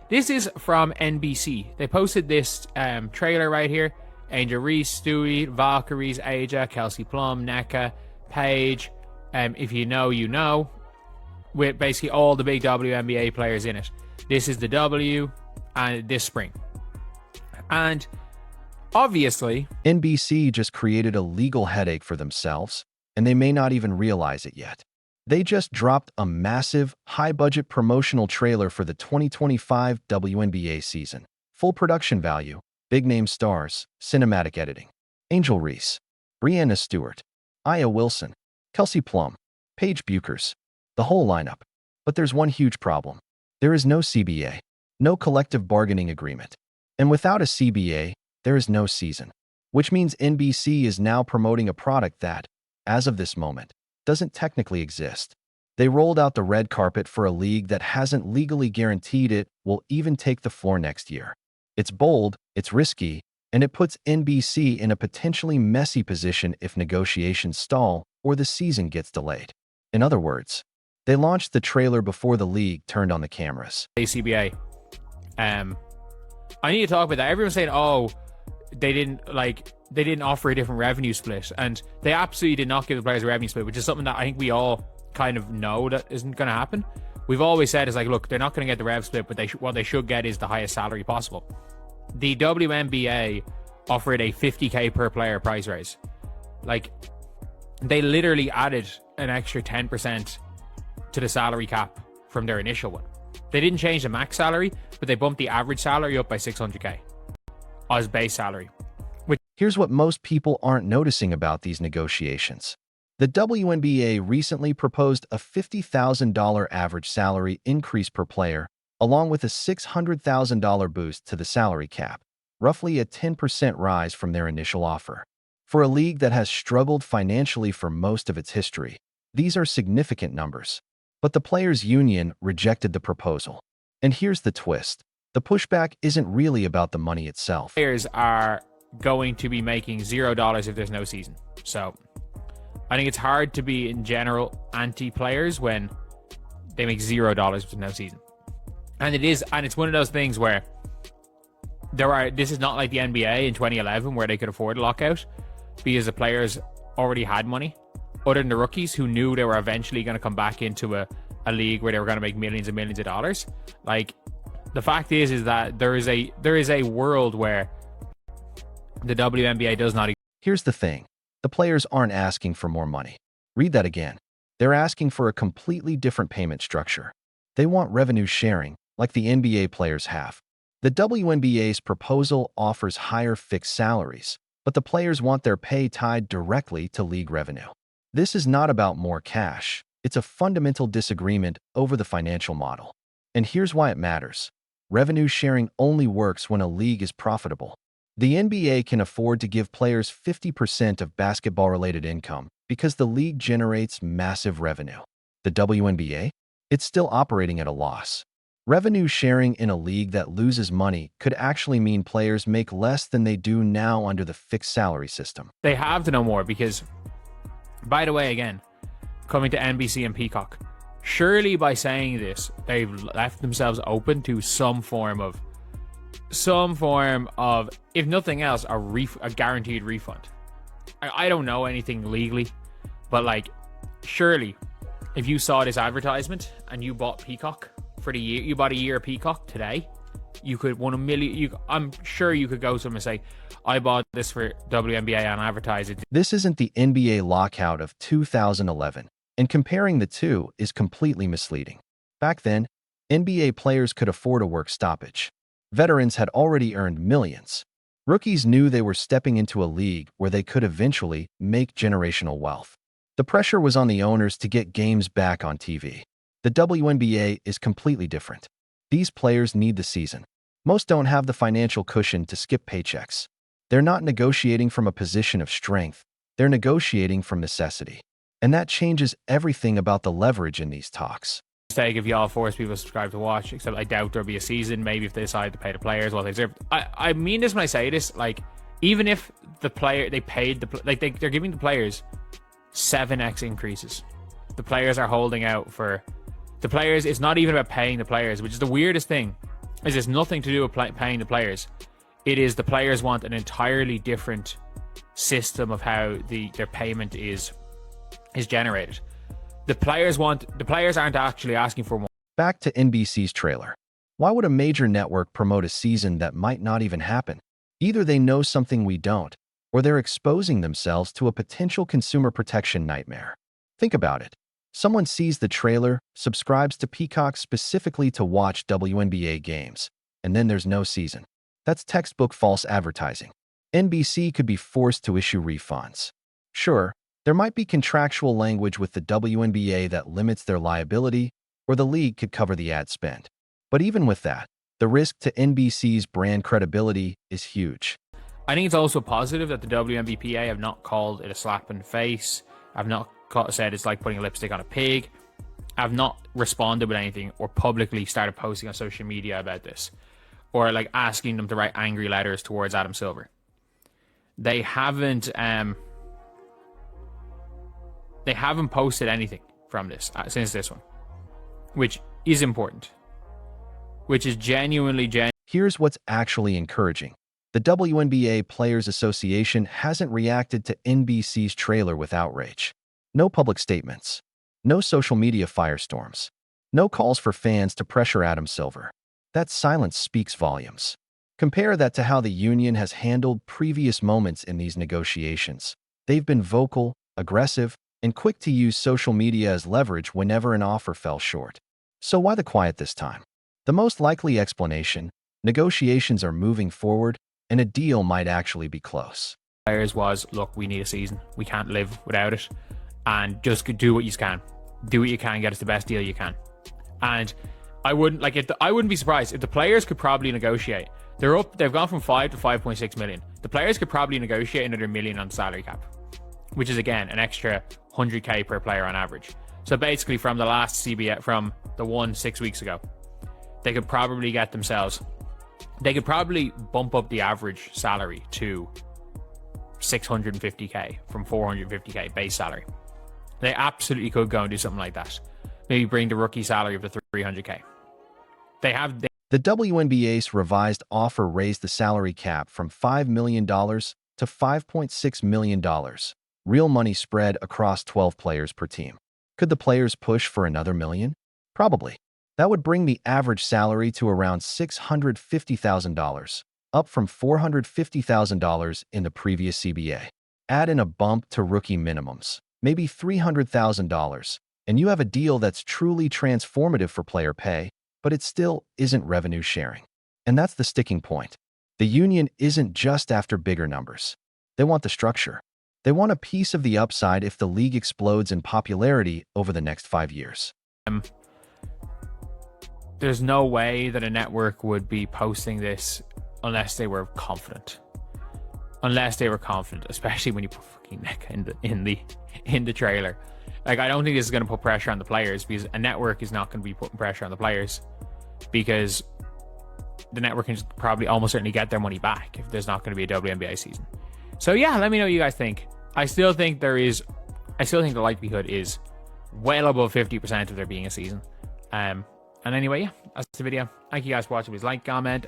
This is from NBC. They posted this trailer right here. Angel Reese, Stewie, Valkyries, Aja, Kelsey Plum, NECA, Paige. If you know, you know. With basically all the big WNBA players in it. This is the W and this spring. And obviously, NBC just created a legal headache for themselves, and they may not even realize it yet. They just dropped a massive, high-budget promotional trailer for the 2025 WNBA season. Full production value, big-name stars, cinematic editing. Angel Reese, Brianna Stewart, Aya Wilson, Kelsey Plum, Paige Buchers, the whole lineup. But there's one huge problem. There is no CBA, no collective bargaining agreement. And without a CBA, there is no season. Which means NBC is now promoting a product that, as of this moment, doesn't technically exist. They rolled out the red carpet for a league that hasn't legally guaranteed it will even take the floor next year. It's bold, it's risky, and it puts NBC in a potentially messy position if negotiations stall or the season gets delayed. In other words, they launched the trailer before the league turned on the cameras. CBA. I need to talk about that. Everyone's saying, oh, they didn't offer a different revenue split, and they absolutely did not give the players a revenue split, which is something that I think we all kind of know that isn't going to happen. We've always said is like, look, they're not going to get the rev split, but what they should get is the highest salary possible. The WNBA offered a $50K per player price raise. Like, they literally added an extra 10% to the salary cap from their initial one. They didn't change the max salary, but they bumped the average salary up by $600K as base salary. Here's what most people aren't noticing about these negotiations. The WNBA recently proposed a $50,000 average salary increase per player, along with a $600,000 boost to the salary cap, roughly a 10% rise from their initial offer. For a league that has struggled financially for most of its history, these are significant numbers. But the players' union rejected the proposal. And here's the twist. The pushback isn't really about the money itself. Players are going to be making $0 if there's no season. So I think it's hard to be in general anti-players when they make $0 with no season. And it's one of those things where this is not like the NBA in 2011 where they could afford a lockout because the players already had money, other than the rookies who knew they were eventually going to come back into a league where they were going to make millions and millions of dollars. Like, the fact is that there is a world where the WNBA does not. Here's the thing. The players aren't asking for more money. Read that again. They're asking for a completely different payment structure. They want revenue sharing, like the NBA players have. The WNBA's proposal offers higher fixed salaries, but the players want their pay tied directly to league revenue. This is not about more cash. It's a fundamental disagreement over the financial model. And here's why it matters. Revenue sharing only works when a league is profitable. The NBA can afford to give players 50% of basketball-related income because the league generates massive revenue. The WNBA? It's still operating at a loss. Revenue sharing in a league that loses money could actually mean players make less than they do now under the fixed salary system. They have to know more because, by the way, again, coming to NBC and Peacock, surely by saying this, they've left themselves open to some form of, if nothing else, a guaranteed refund. I don't know anything legally, but like, surely, if you saw this advertisement and you bought Peacock for the year, you bought a year of Peacock today, you could win $1 million. I'm sure you could go to them and say, I bought this for WNBA and advertise it. This isn't the NBA lockout of 2011, and comparing the two is completely misleading. Back then, NBA players could afford a work stoppage. Veterans had already earned millions. Rookies knew they were stepping into a league where they could eventually make generational wealth. The pressure was on the owners to get games back on TV. The WNBA is completely different. These players need the season. Most don't have the financial cushion to skip paychecks. They're not negotiating from a position of strength. They're negotiating from necessity. And that changes everything about the leverage in these talks. Mistake if y'all force people to subscribe to watch, except I doubt there'll be a season. Maybe if they decide to pay the players what they deserve. I mean this when I say this, like, even if the player, they paid they're giving the players 7x increases. The players are holding out for the players. It's not even about paying the players, which is the weirdest thing. is this nothing to do with paying the players. It is the players want an entirely different system of how their payment is generated. The players aren't actually asking for more. Back to NBC's trailer. Why would a major network promote a season that might not even happen? Either they know something we don't, or they're exposing themselves to a potential consumer protection nightmare. Think about it. Someone sees the trailer, subscribes to Peacock specifically to watch WNBA games, and then there's no season. That's textbook false advertising. NBC could be forced to issue refunds. Sure, there might be contractual language with the WNBA that limits their liability, or the league could cover the ad spend. But even with that, the risk to NBC's brand credibility is huge. I think it's also positive that the WNBPA have not called it a slap in the face. I've not said it's like putting a lipstick on a pig. I've not responded with anything or publicly started posting on social media about this, or like asking them to write angry letters towards Adam Silver. They haven't posted anything from this since this one, which is important, which is genuinely. Here's what's actually encouraging. The WNBA Players Association hasn't reacted to NBC's trailer with outrage. No public statements. No social media firestorms. No calls for fans to pressure Adam Silver. That silence speaks volumes. Compare that to how the union has handled previous moments in these negotiations. They've been vocal, aggressive, and quick to use social media as leverage whenever an offer fell short. So why the quiet this time? The most likely explanation: negotiations are moving forward, and a deal might actually be close. Players was, look, we need a season. We can't live without it. And just do what you can. Do what you can, get us the best deal you can. And I wouldn't be surprised if the players could probably negotiate. They've gone from 5 to 5.6 million. The players could probably negotiate another million on the salary cap, which is again an extra 100k per player on average. So basically from the last CBA, from the one 6 weeks ago, they could probably bump up the average salary to 650k from 450k base salary. They absolutely could go and do something like that. Maybe bring the rookie salary up to 300k. The WNBA's revised offer raised the salary cap from $5 million to $5.6 million, real money spread across 12 players per team. Could the players push for another million? Probably. That would bring the average salary to around $650,000, up from $450,000 in the previous CBA. Add in a bump to rookie minimums, maybe $300,000, and you have a deal that's truly transformative for player pay, but it still isn't revenue sharing. And that's the sticking point. The union isn't just after bigger numbers. They want the structure. They want a piece of the upside if the league explodes in popularity over the next 5 years. There's no way that a network would be posting this unless they were confident. Especially when you put fucking neck in the trailer. Like, I don't think this is going to put pressure on the players, because a network is not going to be putting pressure on the players, because the network can probably almost certainly get their money back if there's not going to be a WNBA season. So yeah, let me know what you guys think. I still think the likelihood is well above 50% of there being a season. And anyway, yeah, that's the video. Thank you guys for watching. Please like, comment.